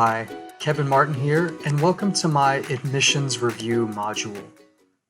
Hi, Kevin Martin here, and welcome to my admissions review module.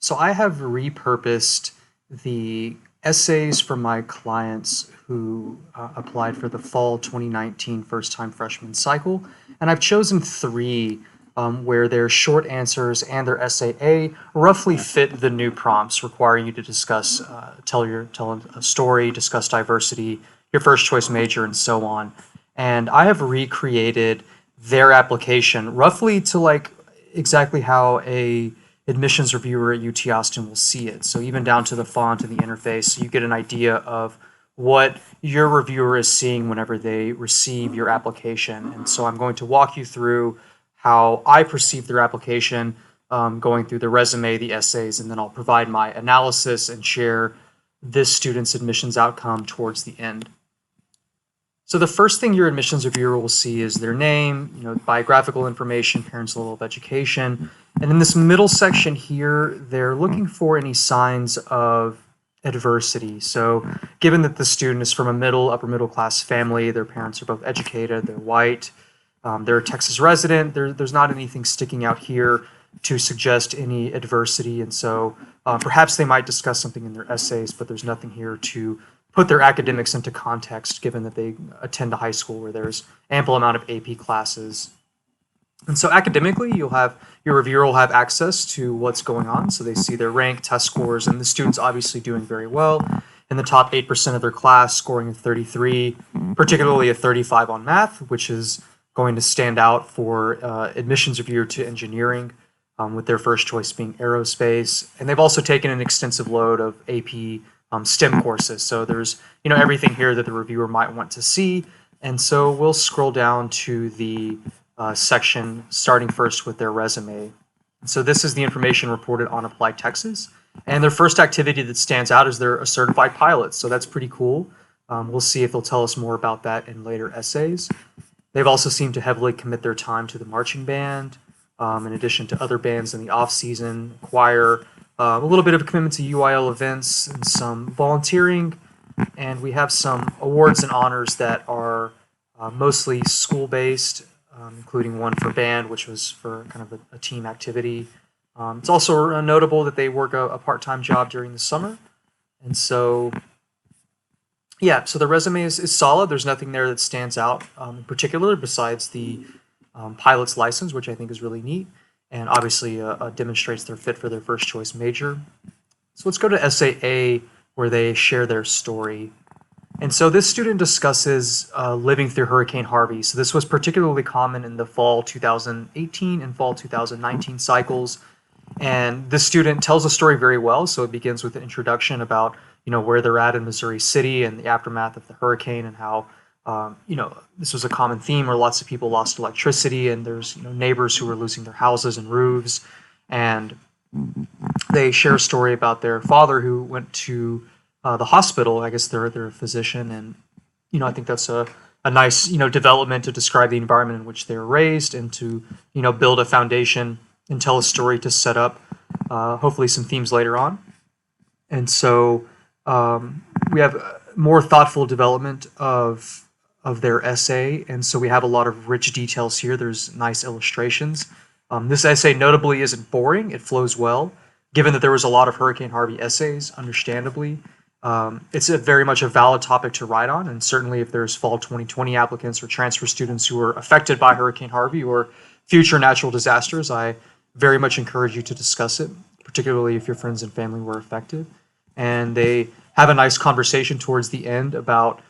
So I have repurposed the essays from my clients who applied for the fall 2019 first-time freshman cycle, and I've chosen three where their short answers and their essay A roughly fit the new prompts, requiring you to discuss, tell a story, discuss diversity, your first choice major, and so on. And I have recreated their application roughly to like exactly how a admissions reviewer at UT Austin will see it. So even down to the font and the interface, so you get an idea of what your reviewer is seeing whenever they receive your application. And so I'm going to walk you through how I perceive their application, going through the resume, the essays, and then I'll provide my analysis and share this student's admissions outcome towards the end. So the first thing your admissions reviewer will see is their name, biographical information, parents' level of education. And in this middle section here, they're looking for any signs of adversity. So given that the student is from a upper middle class family, their parents are both educated, they're white, they're a Texas resident, there's not anything sticking out here to suggest any adversity. And so perhaps they might discuss something in their essays, but there's nothing here to put their academics into context, given that they attend a high school where there's ample amount of AP classes. And so academically, your reviewer will have access to what's going on. So they see their rank, test scores, and the student's obviously doing very well in the top 8% of their class, scoring a 33, particularly a 35 on math, which is going to stand out for admissions reviewer to engineering, with their first choice being aerospace. And they've also taken an extensive load of AP STEM courses. So there's everything here that the reviewer might want to see. And so we'll scroll down to the section starting first with their resume. And so this is the information reported on Applied Texas. And their first activity that stands out is they're a certified pilot. So that's pretty cool. We'll see if they'll tell us more about that in later essays. They've also seemed to heavily commit their time to the marching band, in addition to other bands in the off-season, choir, a little bit of a commitment to UIL events and some volunteering, and we have some awards and honors that are mostly school-based, including one for band, which was for kind of a team activity. It's also notable that they work a part-time job during the summer, and so yeah, so the resume is solid. There's nothing there that stands out in particular besides the pilot's license, which I think is really neat, and obviously demonstrates their fit for their first choice major. So let's go to Essay A, where they share their story. And so this student discusses living through Hurricane Harvey. So this was particularly common in the fall 2018 and fall 2019 cycles. And this student tells the story very well. So it begins with an introduction about where they're at in Missouri City and the aftermath of the hurricane, and how this was a common theme where lots of people lost electricity, and there's neighbors who were losing their houses and roofs. And they share a story about their father who went to the hospital. I guess they're a physician, and I think that's a nice development to describe the environment in which they were raised, and to build a foundation and tell a story to set up hopefully some themes later on. And so we have more thoughtful development of their essay, and so we have a lot of rich details here. There's nice illustrations. This essay notably isn't boring. It flows well, given that there was a lot of Hurricane Harvey essays, understandably. It's very much a valid topic to write on, and certainly if there's fall 2020 applicants or transfer students who are affected by Hurricane Harvey or future natural disasters, I very much encourage you to discuss it, particularly if your friends and family were affected. And they have a nice conversation towards the end about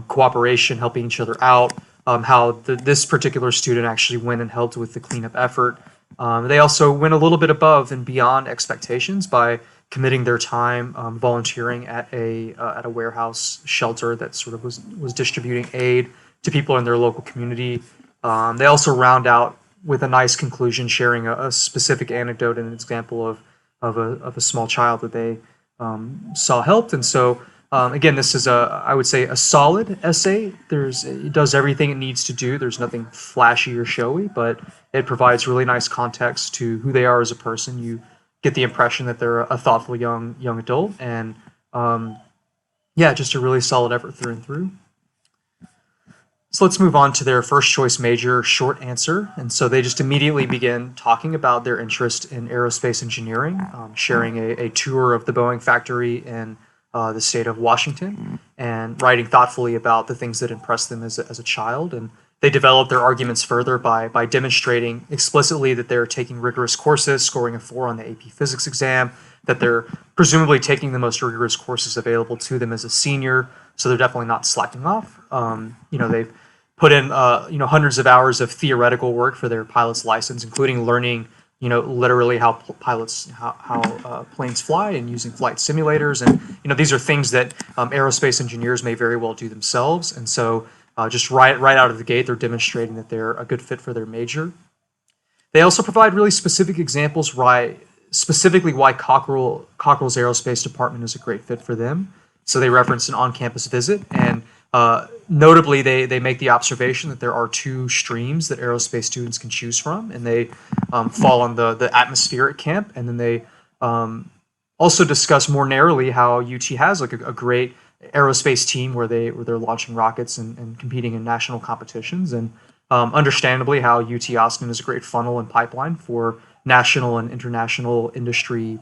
cooperation, helping each other out, how this particular student actually went and helped with the cleanup effort. They also went a little bit above and beyond expectations by committing their time volunteering at a warehouse shelter that sort of was distributing aid to people in their local community. They also round out with a nice conclusion, sharing a specific anecdote and an example of a small child that they saw helped. And so again, this is I would say a solid essay. It does everything it needs to do. There's nothing flashy or showy, but it provides really nice context to who they are as a person. You get the impression that they're a thoughtful young adult, and just a really solid effort through and through. So So let's move on to their first choice major short answer. And so they just immediately begin talking about their interest in aerospace engineering, sharing a tour of the Boeing factory in the state of Washington, and writing thoughtfully about the things that impressed them as a child. And they develop their arguments further by demonstrating explicitly that they're taking rigorous courses, scoring a 4 on the AP Physics exam, that they're presumably taking the most rigorous courses available to them as a senior, so they're definitely not slacking off. They've put in hundreds of hours of theoretical work for their pilot's license, including learning literally how planes fly and using flight simulators. And these are things that aerospace engineers may very well do themselves. And so just right out of the gate, they're demonstrating that they're a good fit for their major. They also provide really specific examples specifically why Cockrell's Aerospace Department is a great fit for them. So they reference an on-campus visit, and notably they make the observation that there are 2 streams that aerospace students can choose from, and they fall on the atmospheric camp. And then they also discuss more narrowly how UT has like a great aerospace team where they're launching rockets and competing in national competitions, and understandably how UT Austin is a great funnel and pipeline for national and international industry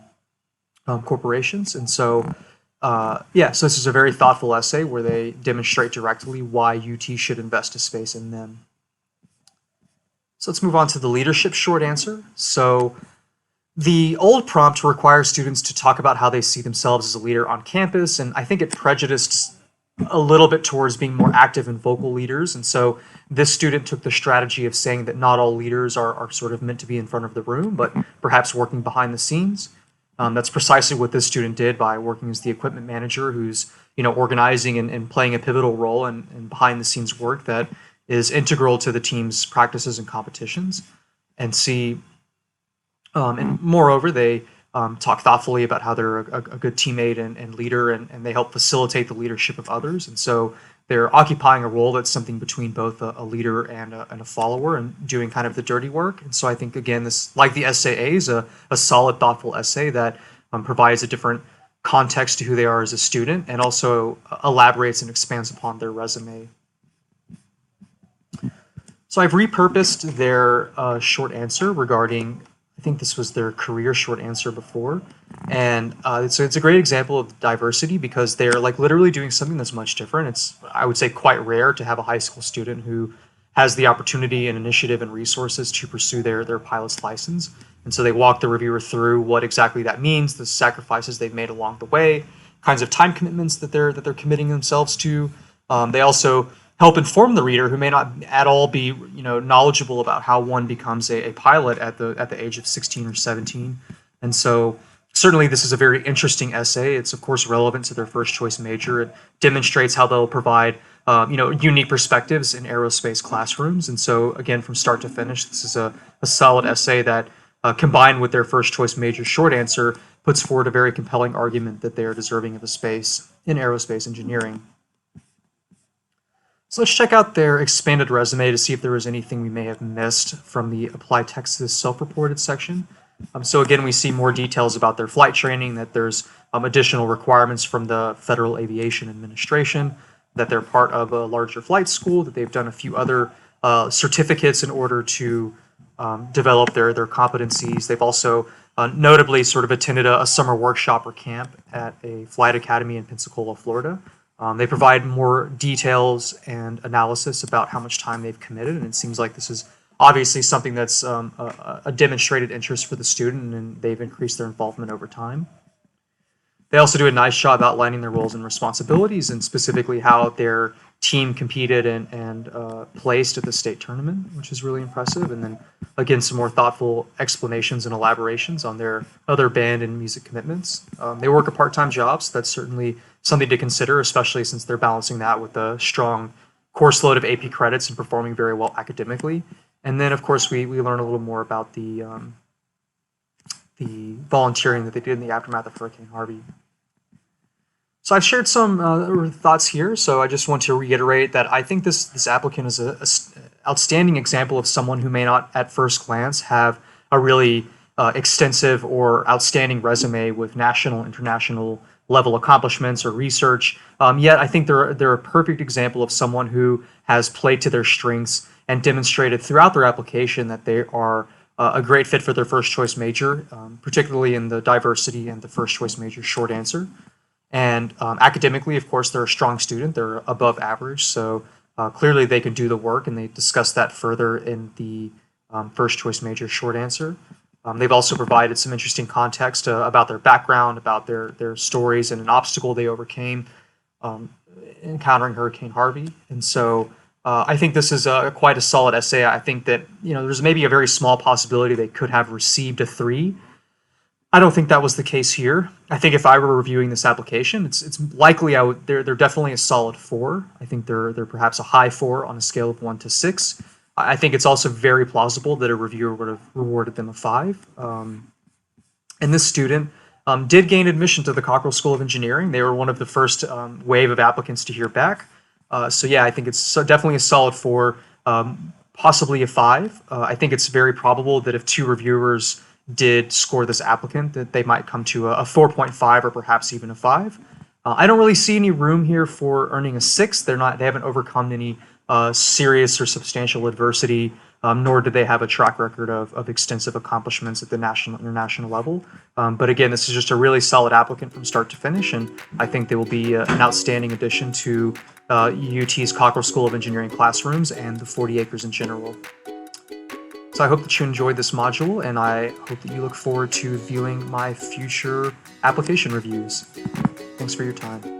corporations. And so so this is a very thoughtful essay where they demonstrate directly why UT should invest a space in them. So let's move on to the leadership short answer. So the old prompt requires students to talk about how they see themselves as a leader on campus, and I think it prejudiced a little bit towards being more active and vocal leaders. And so this student took the strategy of saying that not all leaders are sort of meant to be in front of the room, but perhaps working behind the scenes. That's precisely what this student did by working as the equipment manager, who's organizing and playing a pivotal role in behind the scenes work that is integral to the team's practices and competitions. And moreover, they talk thoughtfully about how they're a good teammate and leader, and they help facilitate the leadership of others. And so they're occupying a role that's something between both a leader and a follower, and doing kind of the dirty work. And so I think, again, this, like the essay is a solid, thoughtful essay that provides a different context to who they are as a student, and also elaborates and expands upon their resume. So I've repurposed their short answer regarding, I think this was their career short answer before. And it's a great example of diversity, because they're like literally doing something that's much different. It's, I would say, quite rare to have a high school student who has the opportunity and initiative and resources to pursue their pilot's license. And so they walk the reviewer through what exactly that means, the sacrifices they've made along the way, kinds of time commitments that they're committing themselves to. They also help inform the reader, who may not at all be knowledgeable about how one becomes a pilot at the age of 16 or 17. And so certainly this is a very interesting essay. It's of course relevant to their first choice major. It demonstrates how they'll provide unique perspectives in aerospace classrooms. And so again, from start to finish, this is a solid essay that combined with their first choice major short answer puts forward a very compelling argument that they are deserving of a space in aerospace engineering. So let's check out their expanded resume to see if there was anything we may have missed from the Applied Texas self-reported section. So again, we see more details about their flight training, that there's additional requirements from the Federal Aviation Administration, that they're part of a larger flight school, that they've done a few other certificates in order to develop their competencies. They've also notably sort of attended a summer workshop or camp at a flight academy in Pensacola, Florida. They provide more details and analysis about how much time they've committed, and it seems like this is obviously something that's a demonstrated interest for the student, and they've increased their involvement over time. They also do a nice job outlining their roles and responsibilities, and specifically how their team competed and placed at the state tournament, which is really impressive. And then again, some more thoughtful explanations and elaborations on their other band and music commitments. They work a part-time job, so that's certainly something to consider, especially since they're balancing that with a strong course load of AP credits and performing very well academically. And then, of course, we learn a little more about the volunteering that they did in the aftermath of Hurricane Harvey. So I've shared some thoughts here, so I just want to reiterate that I think this applicant is an outstanding example of someone who may not at first glance have a really extensive or outstanding resume with national, international level accomplishments or research. Yet I think they're a perfect example of someone who has played to their strengths and demonstrated throughout their application that they are a great fit for their first choice major, particularly in the diversity and the first choice major short answer. And academically, of course, they're a strong student. They're above average, so clearly they can do the work, and they discuss that further in the first choice major short answer. They've also provided some interesting context about their background, about their stories, and an obstacle they overcame encountering Hurricane Harvey. And so I think this is quite a solid essay. I think that there's maybe a very small possibility they could have received a 3. I don't think that was the case here. I think if I were reviewing this application, it's likely they're definitely a solid 4. I think they're perhaps a high 4 on a scale of 1 to 6. I think it's also very plausible that a reviewer would have rewarded them a 5. And this student did gain admission to the Cockrell School of Engineering. They were one of the first wave of applicants to hear back. So yeah, I think it's definitely a solid 4, possibly a 5. I think it's very probable that if 2 reviewers did score this applicant, that they might come to a 4.5 or perhaps even a 5. I don't really see any room here for earning a 6. They haven't overcome any serious or substantial adversity, nor do they have a track record of extensive accomplishments at the national and international level. But again, this is just a really solid applicant from start to finish, and I think they will be an outstanding addition to UT's Cockrell School of Engineering classrooms and the 40 acres in general. So I hope that you enjoyed this module, and I hope that you look forward to viewing my future application reviews. Thanks for your time.